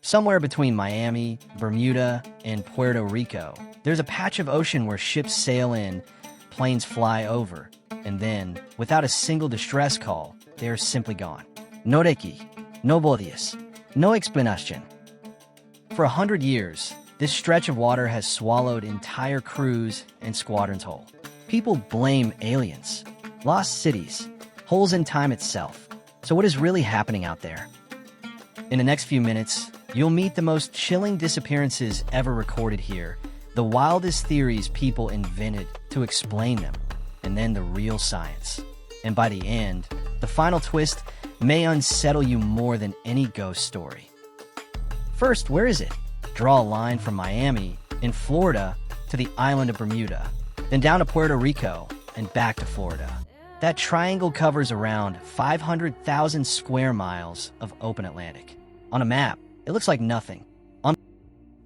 Somewhere between Miami, Bermuda, and Puerto Rico, there's a patch of ocean where ships sail in, planes fly over, and then, without a single distress call, they're simply gone. No reiki, no bodies, no explanation. For 100 years, this stretch of water has swallowed entire crews and squadrons whole. People blame aliens, lost cities, holes in time itself. So what is really happening out there? In the next few minutes, you'll meet the most chilling disappearances ever recorded here, the wildest theories people invented to explain them, and then the real science. And by the end, the final twist may unsettle you more than any ghost story. First, where is it? Draw a line from Miami, in Florida, to the island of Bermuda, then down to Puerto Rico, and back to Florida. That triangle covers around 500,000 square miles of open Atlantic. On a map, it looks like nothing.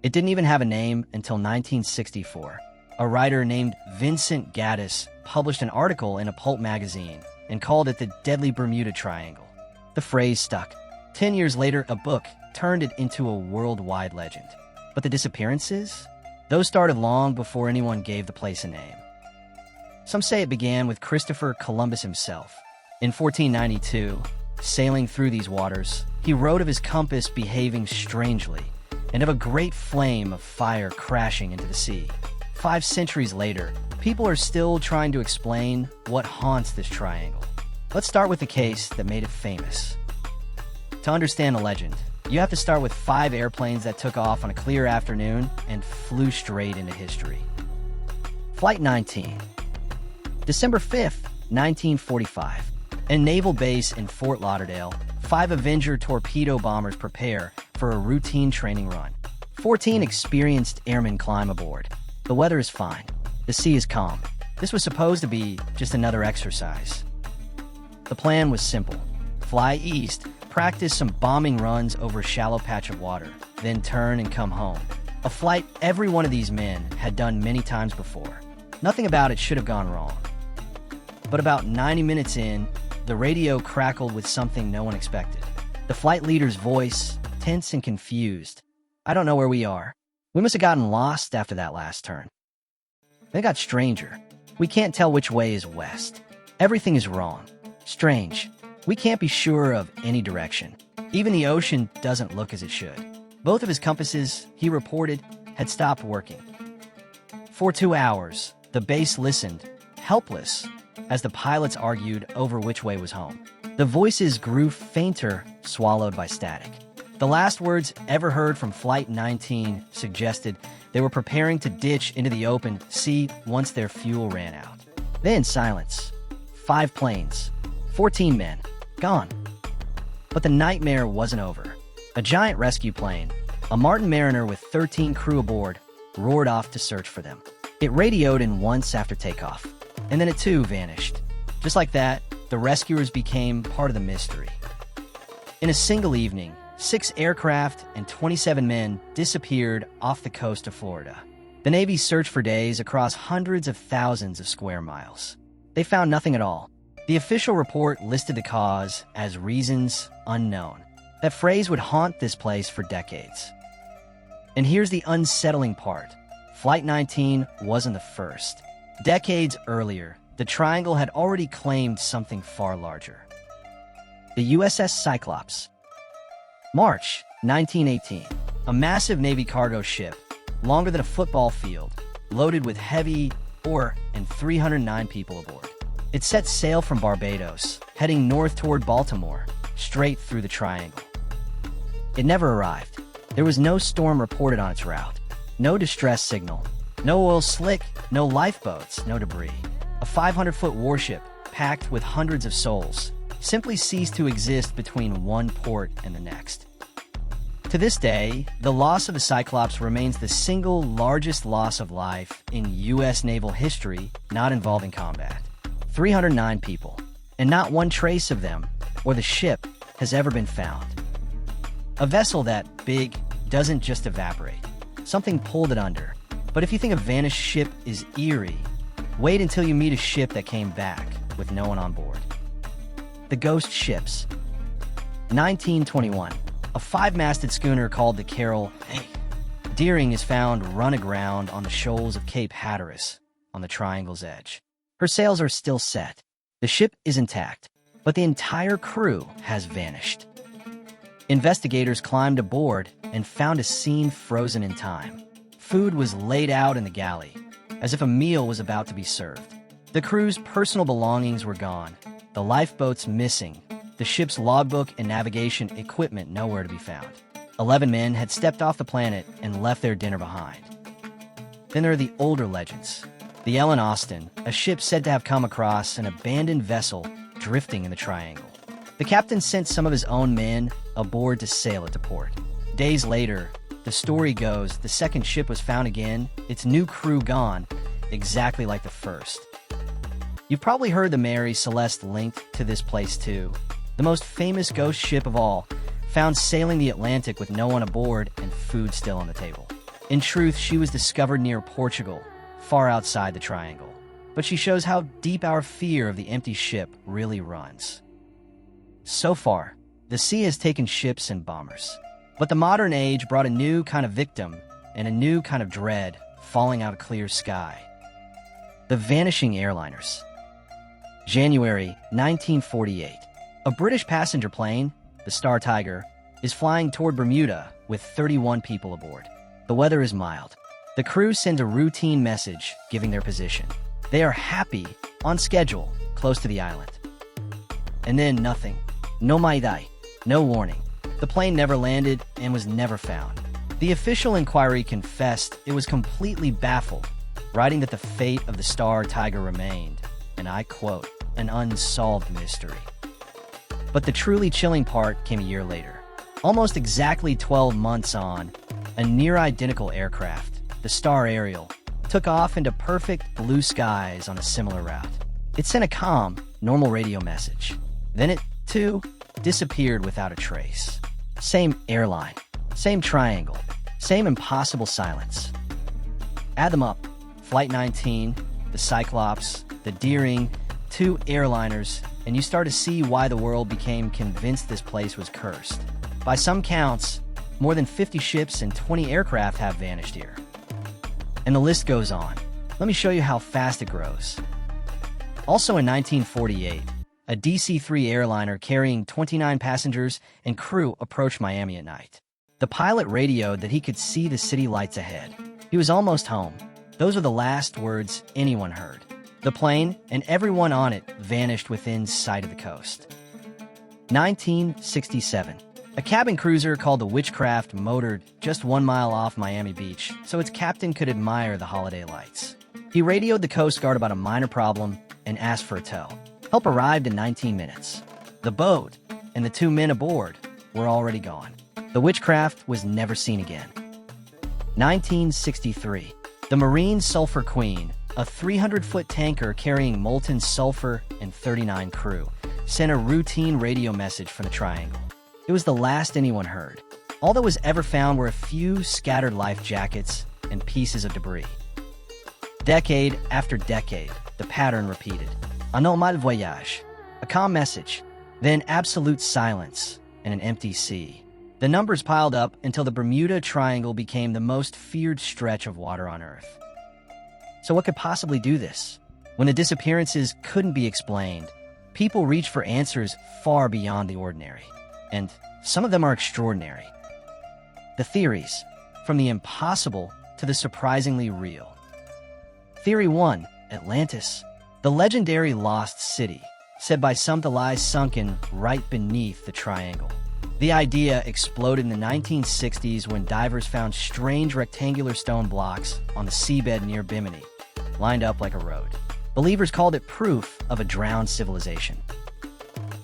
It didn't even have a name until 1964. A writer named Vincent Gaddis published an article in a pulp magazine and called it the Deadly Bermuda Triangle. The phrase stuck. 10 years later, a book turned it into a worldwide legend. But the disappearances? Those started long before anyone gave the place a name. Some say it began with Christopher Columbus himself. In 1492, sailing through these waters, he wrote of his compass behaving strangely and of a great flame of fire crashing into the sea. 5 centuries later, people are still trying to explain what haunts this triangle. Let's start with the case that made it famous. To understand the legend, you have to start with 5 airplanes that took off on a clear afternoon and flew straight into history. Flight 19. December 5th, 1945. In naval base in Fort Lauderdale, 5 Avenger torpedo bombers prepare for a routine training run. 14 experienced airmen climb aboard. The weather is fine. The sea is calm. This was supposed to be just another exercise. The plan was simple. Fly east, practice some bombing runs over a shallow patch of water, then turn and come home. A flight every one of these men had done many times before. Nothing about it should have gone wrong. But about 90 minutes in, the radio crackled with something no one expected. The flight leader's voice, tense and confused. "I don't know where we are. We must have gotten lost after that last turn." Then it got stranger. "We can't tell which way is west. Everything is wrong. Strange. We can't be sure of any direction. Even the ocean doesn't look as it should." Both of his compasses, he reported, had stopped working. For 2 hours, the base listened, helpless, as the pilots argued over which way was home. The voices grew fainter, swallowed by static. The last words ever heard from Flight 19 suggested they were preparing to ditch into the open sea once their fuel ran out. Then silence. 5 planes, 14 men, gone. But the nightmare wasn't over. A giant rescue plane, a Martin Mariner with 13 crew aboard, roared off to search for them. It radioed in once after takeoff, and then it too vanished. Just like that, the rescuers became part of the mystery. In a single evening, 6 aircraft and 27 men disappeared off the coast of Florida. The Navy searched for days across hundreds of thousands of square miles. They found nothing at all. The official report listed the cause as reasons unknown. That phrase would haunt this place for decades. And here's the unsettling part. Flight 19 wasn't the first. Decades earlier, the Triangle had already claimed something far larger. The USS Cyclops. March 1918. A massive Navy cargo ship, longer than a football field, loaded with heavy ore and 309 people aboard. It set sail from Barbados, heading north toward Baltimore, straight through the Triangle. It never arrived. There was no storm reported on its route, no distress signal, no oil slick, no lifeboats, no debris. A 500-foot warship, packed with hundreds of souls, simply ceased to exist between one port and the next. To this day, the loss of the Cyclops remains the single largest loss of life in U.S. naval history not involving combat. 309 people, and not one trace of them or the ship has ever been found. A vessel that big doesn't just evaporate. Something pulled it under. But if you think a vanished ship is eerie, wait until you meet a ship that came back with no one on board. The ghost ships. 1921. A five-masted schooner called the Carol Deering is found run aground on the shoals of Cape Hatteras on the Triangle's edge. Her sails are still set. The ship is intact, but the entire crew has vanished. Investigators climbed aboard and found a scene frozen in time. Food was laid out in the galley, as if a meal was about to be served. The crew's personal belongings were gone, the lifeboats missing, the ship's logbook and navigation equipment nowhere to be found. 11 men had stepped off the planet and left their dinner behind. Then there are the older legends. The Ellen Austin, a ship said to have come across an abandoned vessel drifting in the Triangle. The captain sent some of his own men aboard to sail it to port. Days later, the story goes, the second ship was found again, its new crew gone, exactly like the first. You've probably heard the Mary Celeste linked to this place too. The most famous ghost ship of all, found sailing the Atlantic with no one aboard and food still on the table. In truth, she was discovered near Portugal, far outside the Triangle. But she shows how deep our fear of the empty ship really runs. So far, the sea has taken ships and bombers. But the modern age brought a new kind of victim and a new kind of dread falling out of clear sky. The vanishing airliners. January 1948. A British passenger plane, the Star Tiger, is flying toward Bermuda with 31 people aboard. The weather is mild. The crew sends a routine message giving their position. They are happy, on schedule, close to the island. And then nothing. No mayday. No warning. The plane never landed and was never found. The official inquiry confessed it was completely baffled, writing that the fate of the Star Tiger remained, and I quote, an unsolved mystery. But the truly chilling part came a year later. Almost exactly 12 months on, a near-identical aircraft, the Star Ariel, took off into perfect blue skies on a similar route. It sent a calm, normal radio message. Then it, too, disappeared without a trace. Same airline, same triangle, same impossible silence. Add them up. Flight 19, the Cyclops, the Deering, 2 airliners, and you start to see why the world became convinced this place was cursed. By some counts, more than 50 ships and 20 aircraft have vanished here. And the list goes on. Let me show you how fast it grows. Also in 1948, a DC-3 airliner carrying 29 passengers and crew approached Miami at night. The pilot radioed that he could see the city lights ahead. He was almost home. Those were the last words anyone heard. The plane and everyone on it vanished within sight of the coast. 1967. A cabin cruiser called the Witchcraft motored just 1 mile off Miami Beach so its captain could admire the holiday lights. He radioed the Coast Guard about a minor problem and asked for a tow. Help arrived in 19 minutes. The boat and the 2 men aboard were already gone. The Witchcraft was never seen again. 1963. The Marine Sulphur Queen, a 300-foot tanker carrying molten sulfur and 39 crew, sent a routine radio message from the Triangle. It was the last anyone heard. All that was ever found were a few scattered life jackets and pieces of debris. Decade after decade, the pattern repeated. Un normal voyage, a calm message, then absolute silence and an empty sea. The numbers piled up until the Bermuda Triangle became the most feared stretch of water on Earth. So what could possibly do this? When the disappearances couldn't be explained, people reached for answers far beyond the ordinary. And some of them are extraordinary. The theories, from the impossible to the surprisingly real. Theory 1, Atlantis, the legendary lost city, said by some to lie sunken right beneath the Triangle. The idea exploded in the 1960s when divers found strange rectangular stone blocks on the seabed near Bimini, lined up like a road. Believers called it proof of a drowned civilization.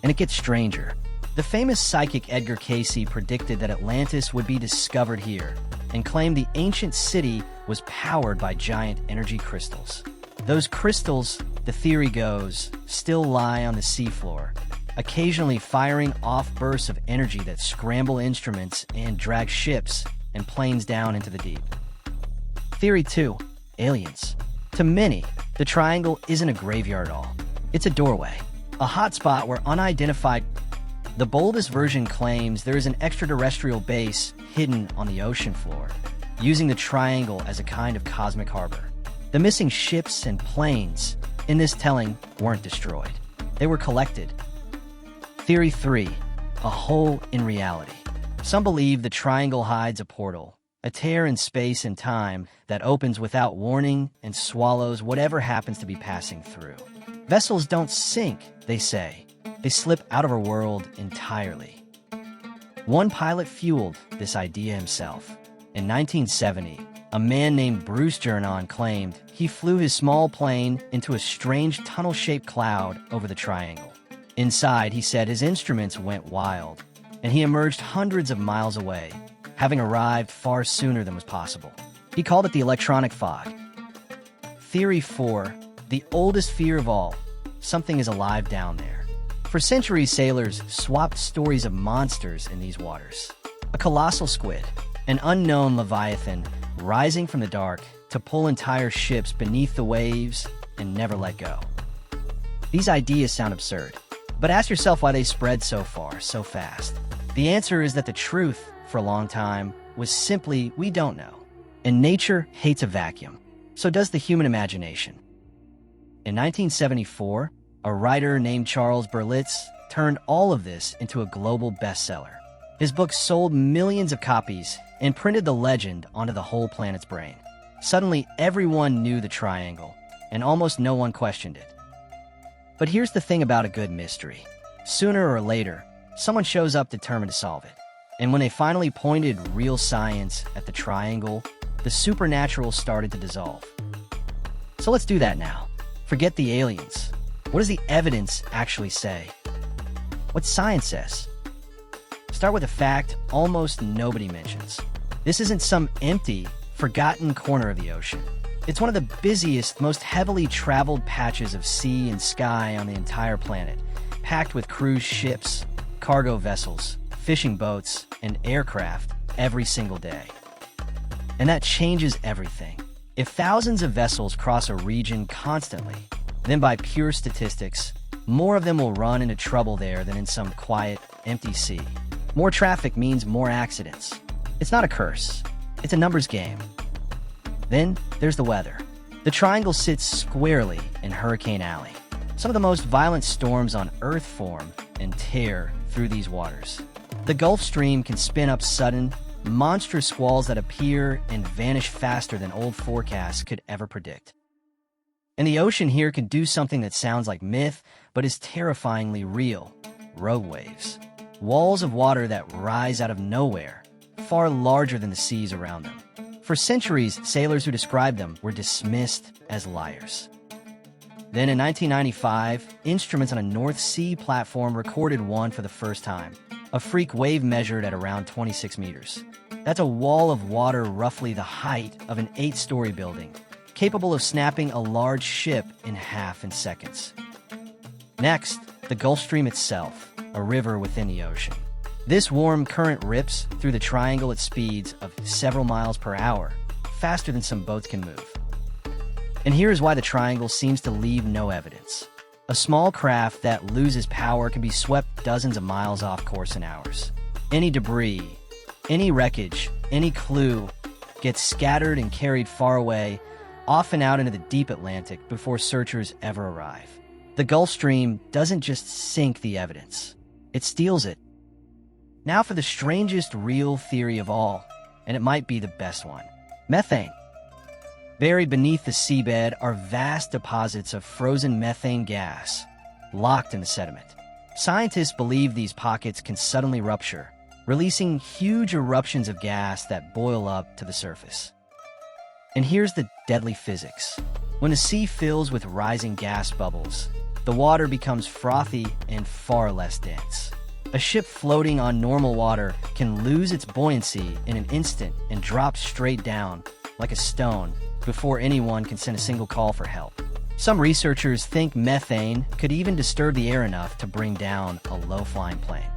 And it gets stranger. The famous psychic Edgar Cayce predicted that Atlantis would be discovered here and claimed the ancient city was powered by giant energy crystals. Those crystals, the theory goes, still lie on the seafloor, occasionally firing off bursts of energy that scramble instruments and drag ships and planes down into the deep. Theory 2, aliens. To many, the Triangle isn't a graveyard at all. It's a doorway, a hotspot where unidentified The boldest version claims there is an extraterrestrial base hidden on the ocean floor, using the triangle as a kind of cosmic harbor. The missing ships and planes in this telling weren't destroyed. They were collected. Theory 3. A hole in reality. Some believe the triangle hides a portal, a tear in space and time that opens without warning and swallows whatever happens to be passing through. Vessels don't sink, they say. They slip out of our world entirely. One pilot fueled this idea himself. In 1970, a man named Bruce Jernon claimed he flew his small plane into a strange tunnel-shaped cloud over the triangle. Inside, he said his instruments went wild, and he emerged hundreds of miles away, having arrived far sooner than was possible. He called it the electronic fog. Theory 4. The oldest fear of all. Something is alive down there. For centuries, sailors swapped stories of monsters in these waters. A colossal squid, an unknown leviathan rising from the dark to pull entire ships beneath the waves and never let go. These ideas sound absurd, but ask yourself why they spread so far, so fast. The answer is that the truth, for a long time, was simply we don't know. And nature hates a vacuum. So does the human imagination. In 1974, a writer named Charles Berlitz turned all of this into a global bestseller. His book sold millions of copies and printed the legend onto the whole planet's brain. Suddenly, everyone knew the triangle, and almost no one questioned it. But here's the thing about a good mystery. Sooner or later, someone shows up determined to solve it. And when they finally pointed real science at the triangle, the supernatural started to dissolve. So let's do that now. Forget the aliens. What does the evidence actually say? What science says? Start with a fact almost nobody mentions. This isn't some empty, forgotten corner of the ocean. It's one of the busiest, most heavily traveled patches of sea and sky on the entire planet, packed with cruise ships, cargo vessels, fishing boats, and aircraft every single day. And that changes everything. If thousands of vessels cross a region constantly, then by pure statistics, more of them will run into trouble there than in some quiet, empty sea. More traffic means more accidents. It's not a curse. It's a numbers game. Then there's the weather. The triangle sits squarely in Hurricane Alley. Some of the most violent storms on Earth form and tear through these waters. The Gulf Stream can spin up sudden, monstrous squalls that appear and vanish faster than old forecasts could ever predict. And the ocean here can do something that sounds like myth, but is terrifyingly real. Rogue waves. Walls of water that rise out of nowhere, far larger than the seas around them. For centuries, sailors who described them were dismissed as liars. Then in 1995, instruments on a North Sea platform recorded one for the first time. A freak wave measured at around 26 meters. That's a wall of water roughly the height of an 8-story building, capable of snapping a large ship in half in seconds. Next, the Gulf Stream itself, a river within the ocean. This warm current rips through the triangle at speeds of several miles per hour, faster than some boats can move. And here is why the triangle seems to leave no evidence. A small craft that loses power can be swept dozens of miles off course in hours. Any debris, any wreckage, any clue gets scattered and carried far away, often out into the deep Atlantic before searchers ever arrive. The Gulf Stream doesn't just sink the evidence, it steals it. Now for the strangest real theory of all, and it might be the best one. Methane. Buried beneath the seabed are vast deposits of frozen methane gas, locked in the sediment. Scientists believe these pockets can suddenly rupture, releasing huge eruptions of gas that boil up to the surface. And here's the deadly physics. When the sea fills with rising gas bubbles, the water becomes frothy and far less dense. A ship floating on normal water can lose its buoyancy in an instant and drop straight down, like a stone, before anyone can send a single call for help. Some researchers think methane could even disturb the air enough to bring down a low-flying plane.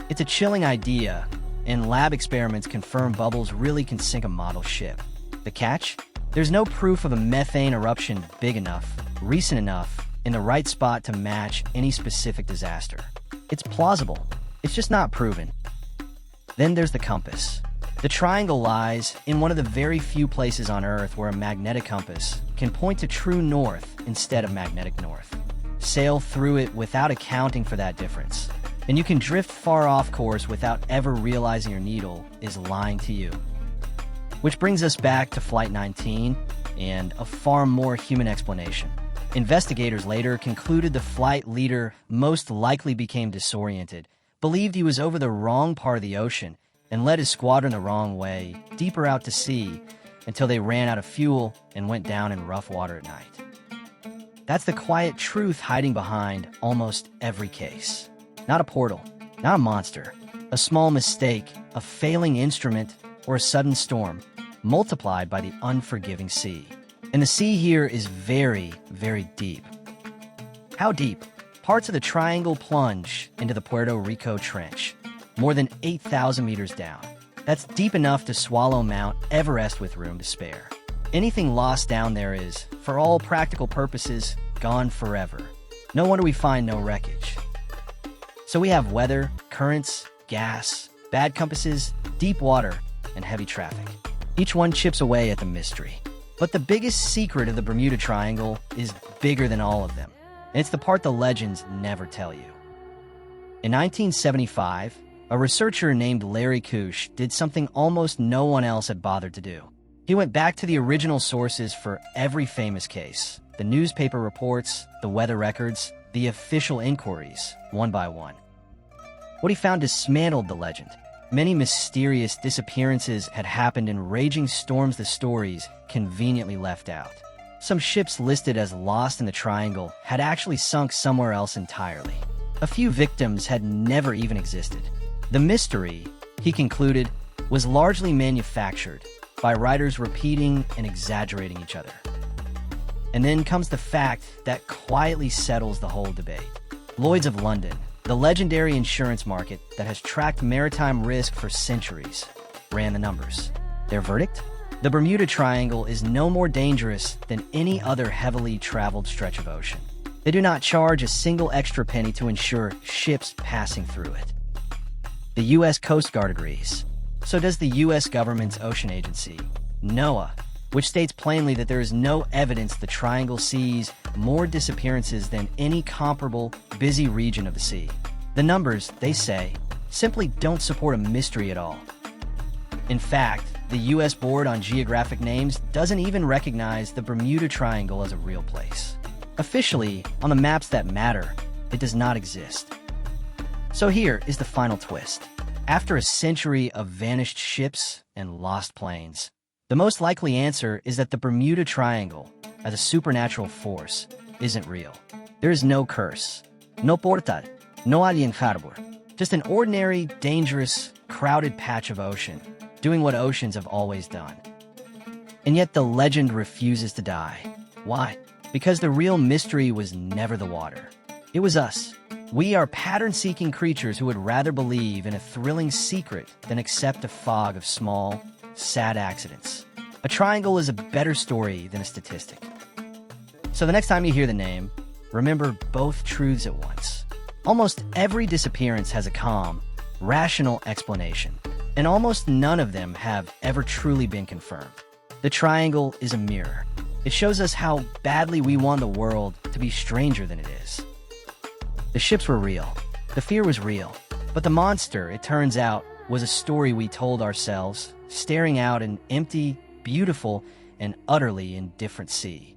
It's a chilling idea, and lab experiments confirm bubbles really can sink a model ship. The catch? There's no proof of a methane eruption big enough, recent enough, in the right spot to match any specific disaster. It's plausible. It's just not proven. Then there's the compass. The triangle lies in one of the very few places on Earth where a magnetic compass can point to true north instead of magnetic north. Sail through it without accounting for that difference, and you can drift far off course without ever realizing your needle is lying to you. Which brings us back to Flight 19 and a far more human explanation. Investigators later concluded the flight leader most likely became disoriented, believed he was over the wrong part of the ocean, and led his squadron the wrong way, deeper out to sea, until they ran out of fuel and went down in rough water at night. That's the quiet truth hiding behind almost every case. Not a portal, not a monster, a small mistake, a failing instrument, or a sudden storm, multiplied by the unforgiving sea. And the sea here is very, very deep. How deep? Parts of the triangle plunge into the Puerto Rico Trench, more than 8,000 meters down. That's deep enough to swallow Mount Everest with room to spare. Anything lost down there is, for all practical purposes, gone forever. No wonder we find no wreckage. So we have weather, currents, gas, bad compasses, deep water, and heavy traffic. Each one chips away at the mystery. But the biggest secret of the Bermuda Triangle is bigger than all of them. And it's the part the legends never tell you. In 1975, a researcher named Larry Kush did something almost no one else had bothered to do. He went back to the original sources for every famous case, the newspaper reports, the weather records, the official inquiries, one by one. What he found dismantled the legend. Many mysterious disappearances had happened in raging storms the stories conveniently left out. Some ships listed as lost in the triangle had actually sunk somewhere else entirely. A few victims had never even existed. The mystery, he concluded, was largely manufactured by writers repeating and exaggerating each other. And then comes the fact that quietly settles the whole debate. Lloyd's of London, the legendary insurance market that has tracked maritime risk for centuries, ran the numbers. Their verdict? The Bermuda Triangle is no more dangerous than any other heavily traveled stretch of ocean. They do not charge a single extra penny to insure ships passing through it. The U.S. Coast Guard agrees. So does the U.S. government's ocean agency, NOAA, which states plainly that there is no evidence the triangle sees more disappearances than any comparable, busy region of the sea. The numbers, they say, simply don't support a mystery at all. In fact, the U.S. Board on Geographic Names doesn't even recognize the Bermuda Triangle as a real place. Officially, on the maps that matter, it does not exist. So here is the final twist. After a century of vanished ships and lost planes, the most likely answer is that the Bermuda Triangle, as a supernatural force, isn't real. There is no curse, no portal, no alien harbor, just an ordinary, dangerous, crowded patch of ocean, doing what oceans have always done. And yet the legend refuses to die. Why? Because the real mystery was never the water. It was us. We are pattern-seeking creatures who would rather believe in a thrilling secret than accept a fog of small, sad accidents. A triangle is a better story than a statistic. So the next time you hear the name, remember both truths at once. Almost every disappearance has a calm, rational explanation, and almost none of them have ever truly been confirmed. The triangle is a mirror. It shows us how badly we want the world to be stranger than it is. The ships were real. The fear was real. But the monster, it turns out, was a story we told ourselves, staring out an empty, beautiful, and utterly indifferent sea.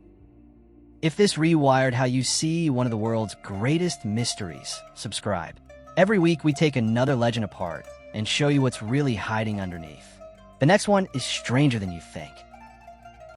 If this rewired how you see one of the world's greatest mysteries, subscribe. Every week we take another legend apart and show you what's really hiding underneath. The next one is stranger than you think.